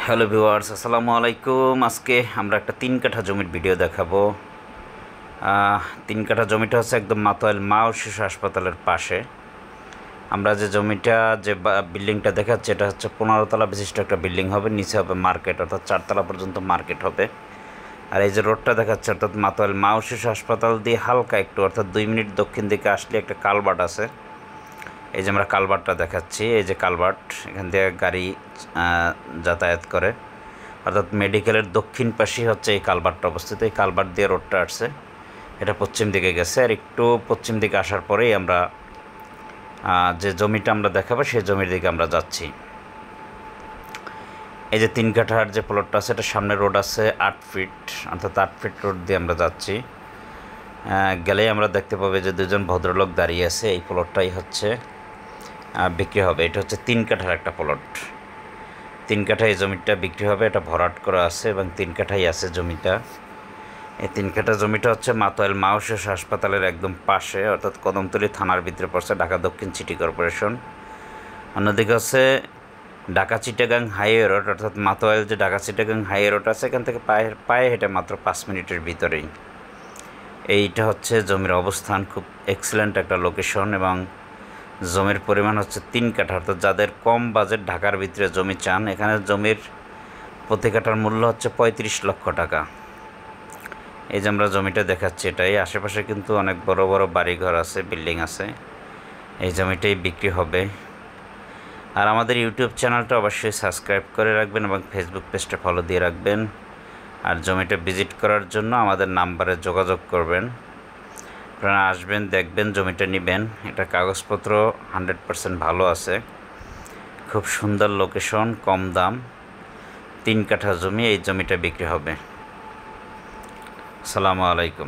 Hello viewers, আসসালামু আলাইকুম। আজকে আমরা একটা 3 কাঠা জমির ভিডিও দেখাবো। 3 কাঠা জমিটা হচ্ছে একদম মাতোয়াইল মা ও শিশু হাসপাতালের পাশে। আমরা যে জমিটা যে বিল্ডিংটা দেখাচ্ছি এটা হচ্ছে 15 তলা বিশিষ্ট একটা বিল্ডিং হবে, নিচে হবে মার্কেট, অর্থাৎ 4 তলা পর্যন্ত মার্কেট হবে। আর এই যে রোডটা দেখাচ্ছে অর্থাৎ মাতোয়াইল মা ও শিশু হাসপাতাল দিয়ে হালকা একটু অর্থাৎ 2 মিনিট দক্ষিণ দিকে আসলে একটা কালভার্ট আছে। এই যে আমরা কালভার্টটা দেখাচ্ছি, এই যে কালভার্ট, এখান থেকে গাড়ি যাতায়াত করে, অর্থাৎ মেডিকেলের দক্ষিণ পাশেই হচ্ছে এই কালভার্টটা অবস্থিত। এই কালভার্ট দিয়ে রোডটা আসছে, এটা পশ্চিম দিকে গেছে। আর একটু পশ্চিম দিকে আসার পরেই আমরা যে জমিটা আমরা দেখাবো সেই জমির দিকে আমরা যাচ্ছি। এই যে 3 কাঠার যে প্লটটা আছে এটা সামনে রোড আছে 8 ফিট, অর্থাৎ 8 ফিট রোড দিয়ে আমরা যাচ্ছি। গেলেই আমরা দেখতে পাবো যে দুজন ভদ্রলোক দাঁড়িয়ে আছে। এই প্লটটাই হচ্ছে বিক্রি হবে। এটা হচ্ছে 3 কাঠার একটা প্লট। 3 কাঠা এই জমিটা বিক্রি হবে, এটা ভরাট করা আছে এবং 3 কাঠাই আছে জমিটা। এই 3 কাঠা জমিটা হচ্ছে মাতোয়াইল মা ও শিশু হাসপাতালের একদম পাশে, অর্থাৎ কদমতলী থানার ভিতরে পড়ছে, ঢাকা দক্ষিণ সিটি কর্পোরেশন। অন্যদিকে হচ্ছে ঢাকা চিটাগাং হাইওয়ে রোড, অর্থাৎ মাতোয়াইল যে ঢাকা চিটাগাং হাইওয়ে রোড আছে এখান থেকে পায়ে হেঁটে মাত্র 5 মিনিটের ভিতরেই। এইটা হচ্ছে জমির অবস্থান, খুব এক্সেলেন্ট একটা লোকেশন এবং জমির পরিমাণ হচ্ছে 3 কাঠা। অর্থাৎ যাদের কম বাজেট ঢাকার ভিতরে জমি চান, এখানে জমির প্রতি কাঠার মূল্য হচ্ছে 35 লক্ষ টাকা। এই যে আমরা জমিটা দেখাচ্ছি এটাই, আশেপাশে কিন্তু অনেক বড় বড় বাড়িঘর আছে, বিল্ডিং আছে। এই জমিটাই বিক্রি হবে। আর আমাদের ইউটিউব চ্যানেলটা অবশ্যই সাবস্ক্রাইব করে রাখবেন এবং ফেসবুক পেজটা ফলো দিয়ে রাখবেন। আর জমিটা ভিজিট করার জন্য আমাদের নাম্বারে যোগাযোগ করবেন। আপনারা আসবেন, দেখবেন, জমিটা নেবেন। এটা কাগজপত্র 100% ভালো আছে, খুব সুন্দর লোকেশন, কম দাম, 3 কাঠা জমি। এই জমিটা বিক্রি হবে। আসসালামু আলাইকুম।